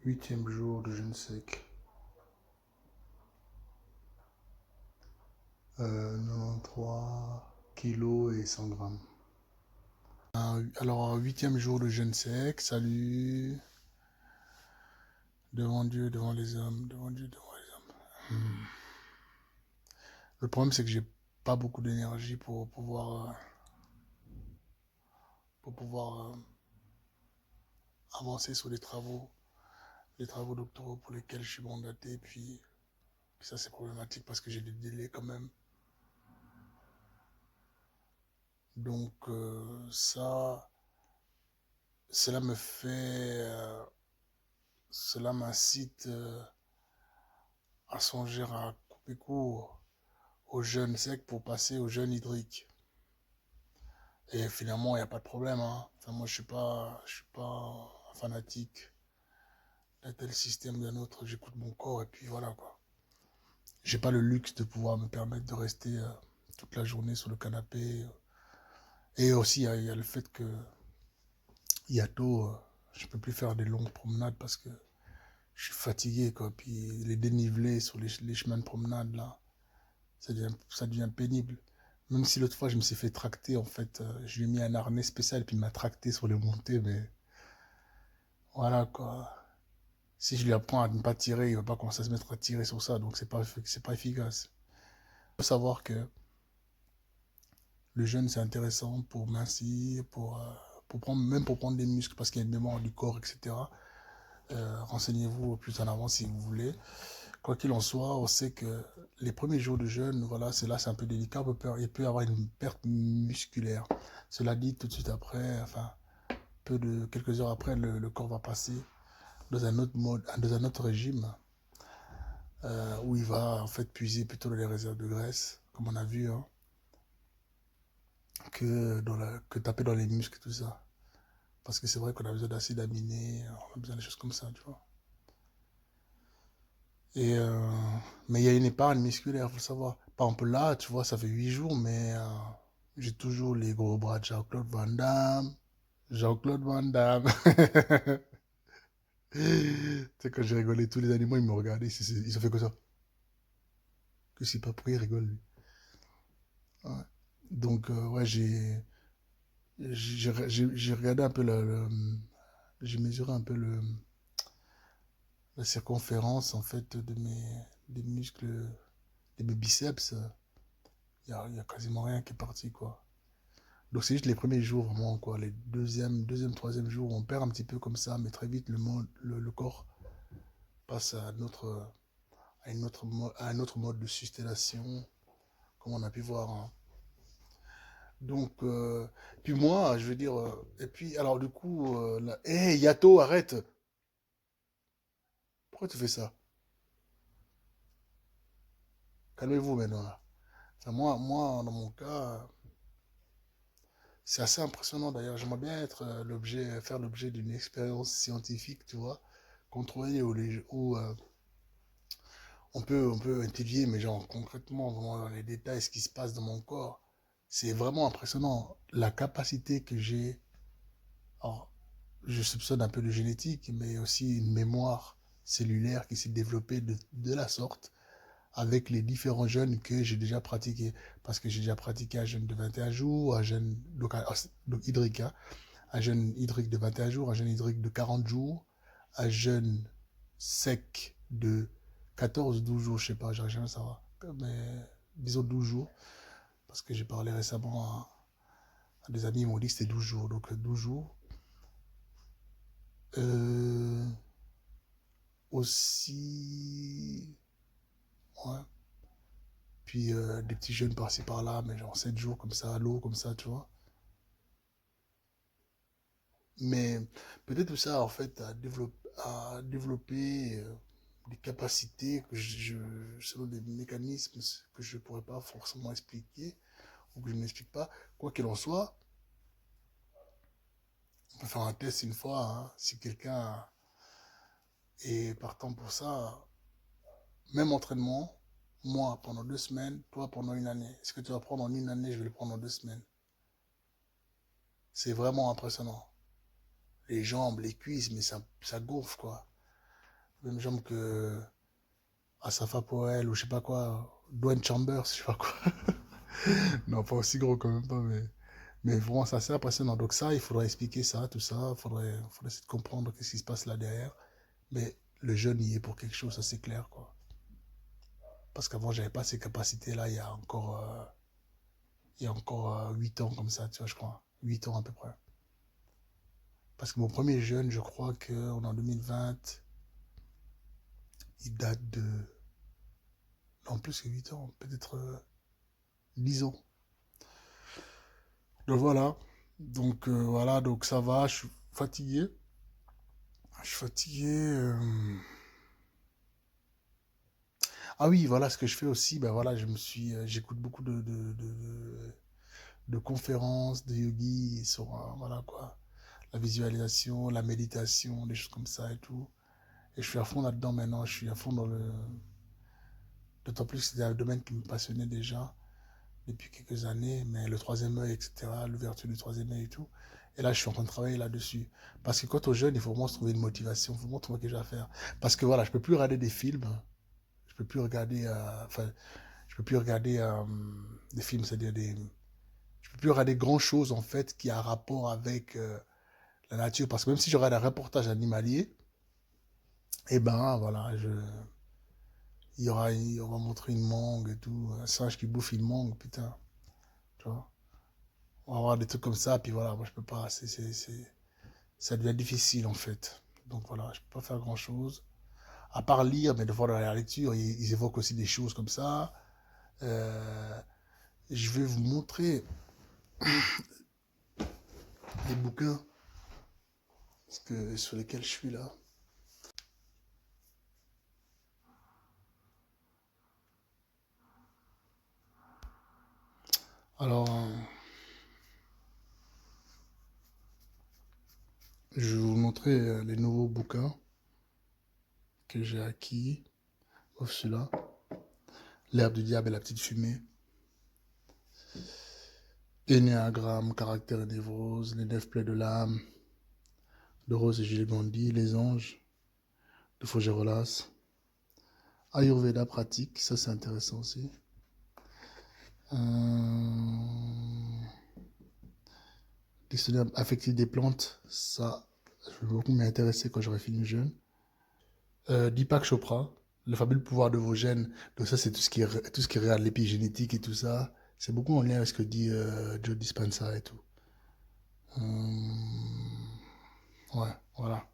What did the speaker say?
Huitième jour de jeûne sec. 93 kilos et 100 grammes. Alors, huitième jour de jeûne sec. Salut. Devant Dieu, devant les hommes. Devant Dieu, devant les hommes. Le problème, c'est que j'ai pas beaucoup d'énergie pour pouvoir avancer sur les travaux doctoraux pour lesquels je suis mandaté. Puis ça, c'est problématique parce que j'ai des délais quand même. Donc, cela me fait, cela m'incite à songer à couper court au jeûne sec pour passer au jeûne hydrique. Et finalement, il n'y a pas de problème, hein. Enfin, moi, je suis pas un fanatique d'un tel système d'un autre. J'écoute mon corps et puis voilà, quoi. J'ai pas le luxe de pouvoir me permettre de rester toute la journée sur le canapé. Et aussi, il y a le fait que bientôt, je peux plus faire des longues promenades parce que je suis fatigué, quoi. Puis les dénivelés sur les chemins de promenade, là, ça devient pénible. Même si l'autre fois, je me suis fait tracter, en fait, je lui ai mis un harnais spécial, puis il m'a tracté sur les montées, mais voilà, quoi. Si je lui apprends à ne pas tirer, il va pas commencer à se mettre à tirer sur ça, donc c'est pas efficace. Il faut savoir que le jeûne, c'est intéressant pour mincir, même pour prendre des muscles, parce qu'il y a une mémoire du corps, etc. Renseignez-vous plus en avant si vous voulez. Quoi qu'il en soit, on sait que les premiers jours de jeûne, voilà, c'est un peu délicat. Il peut y avoir une perte musculaire. Cela dit, tout de suite après, enfin, quelques heures après, le corps va passer dans un autre mode, dans un autre régime, où il va en fait puiser plutôt dans les réserves de graisse, comme on a vu, hein, que taper dans les muscles et tout ça. Parce que c'est vrai qu'on a besoin d'acides aminés, on a besoin de choses comme ça, tu vois. Et, mais il y a une épargne musculaire, faut le savoir. Par exemple, là, tu vois, ça fait 8 jours, mais j'ai toujours les gros bras de Jean-Claude Van Damme. Jean-Claude Van Damme. Tu sais, quand j'ai rigolé, tous les animaux, ils me regardaient, ils ont fait que ça. Que c'est pas pris, ils rigolent, lui. Ouais. Donc, ouais, j'ai regardé un peu j'ai mesuré un peu la circonférence, en fait, des muscles, de mes biceps. Il y a quasiment rien qui est parti, quoi. Donc c'est juste les premiers jours, vraiment, quoi. Les troisième jour, on perd un petit peu comme ça, mais très vite, le corps passe à un autre mode de sustellation, comme on a pu voir, hein. Donc, puis moi, je veux dire, et puis, alors du coup, hé, Yato, arrête! Pourquoi tu fais ça? Calmez-vous maintenant, là. Enfin, moi, dans mon cas, c'est assez impressionnant d'ailleurs. J'aimerais bien faire l'objet d'une expérience scientifique, tu vois, contrôlée où on peut étudier, mais genre concrètement, vraiment dans les détails, ce qui se passe dans mon corps. C'est vraiment impressionnant. La capacité que j'ai, alors, je soupçonne un peu de génétique, mais aussi une mémoire cellulaire qui s'est développée de la sorte avec les différents jeûnes que j'ai déjà pratiqués. Parce que j'ai déjà pratiqué un jeûne de 21 jours, un jeûne donc hydrique, hein, un jeûne hydrique de 21 jours, un jeûne hydrique de 40 jours, un jeûne sec de 14 ou 12 jours, je sais pas, j'arrive jamais à savoir. Mais disons 12 jours, parce que j'ai parlé récemment à des amis, ils m'ont dit que c'était 12 jours, donc 12 jours. Euh, aussi, ouais. Puis des petits jeûnes par-ci par-là, mais genre 7 jours comme ça, à l'eau, comme ça, tu vois. Mais peut-être tout ça, en fait, à développer des capacités selon des mécanismes que je ne pourrais pas forcément expliquer ou que je ne m'explique pas. Quoi qu'il en soit, on peut faire un test une fois, hein. Si quelqu'un est partant pour ça, même entraînement, moi pendant 2 semaines, toi pendant une année. Ce que tu vas prendre en une année, je vais le prendre en 2 semaines. C'est vraiment impressionnant. Les jambes, les cuisses, mais ça gonfle, quoi. Même jambes que Asafa Powell ou je sais pas quoi, Dwayne Chambers, je sais pas quoi. Non, pas aussi gros quand même pas, mais vraiment, ça c'est impressionnant. Donc ça, il faudrait expliquer ça, tout ça, faudrait essayer de comprendre qu'est-ce qui se passe là derrière. Mais le jeune y est pour quelque chose, ça c'est clair, quoi. Parce qu'avant, j'avais pas ces capacités-là il y a encore 8 ans comme ça, tu vois, je crois. 8 ans à peu près. Parce que mon premier jeûne, je crois qu'on est en 2020, il date de... Non, plus que 8 ans, peut-être 10 ans. Donc voilà. Donc voilà, donc ça va, je suis fatigué. Je suis fatigué. Ah oui, voilà ce que je fais aussi. Ben voilà, j'écoute beaucoup de conférences, de yogis sur voilà quoi, la visualisation, la méditation, des choses comme ça et tout. Et je suis à fond là-dedans maintenant. Je suis à fond dans le. D'autant plus que c'était un domaine qui me passionnait déjà depuis quelques années, mais le troisième œil, etc., l'ouverture du troisième œil et tout. Et là, je suis en train de travailler là-dessus. Parce que quand on est jeune, il faut vraiment se trouver une motivation, il faut vraiment trouver quelque chose à faire. Parce que voilà, je peux plus regarder des films, je peux plus regarder, enfin, je peux plus regarder des films, c'est-à-dire je peux plus regarder grand-chose en fait qui a rapport avec la nature. Parce que même si je regarde un reportage animalier, eh ben voilà, on va montrer une mangue et tout, un singe qui bouffe une mangue, putain, tu vois. On va avoir des trucs comme ça, puis voilà, moi je peux pas, ça devient difficile en fait. Donc voilà, je peux pas faire grand-chose. À part lire, mais de fois dans la lecture, ils évoquent aussi des choses comme ça. Euh, je vais vous montrer les bouquins sur lesquels je suis là. Alors, je vais vous montrer les nouveaux bouquins que j'ai acquis. Sauf celui-là. L'herbe du diable et la petite fumée. Énéagramme, caractère et névrose, les 9 plaies de l'âme, de Rose et Gilles Gandhi, les anges, de Fogerolas. Ayurveda pratique, ça c'est intéressant aussi. Dictionnaire affectif des plantes, ça, je vais beaucoup m'intéresser quand j'aurai fini jeune. Deepak Chopra, le fabuleux pouvoir de vos gènes. Donc ça, c'est tout ce qui regarde l'épigénétique et tout ça. C'est beaucoup en lien avec ce que dit Joe Dispenza et tout. Ouais, voilà.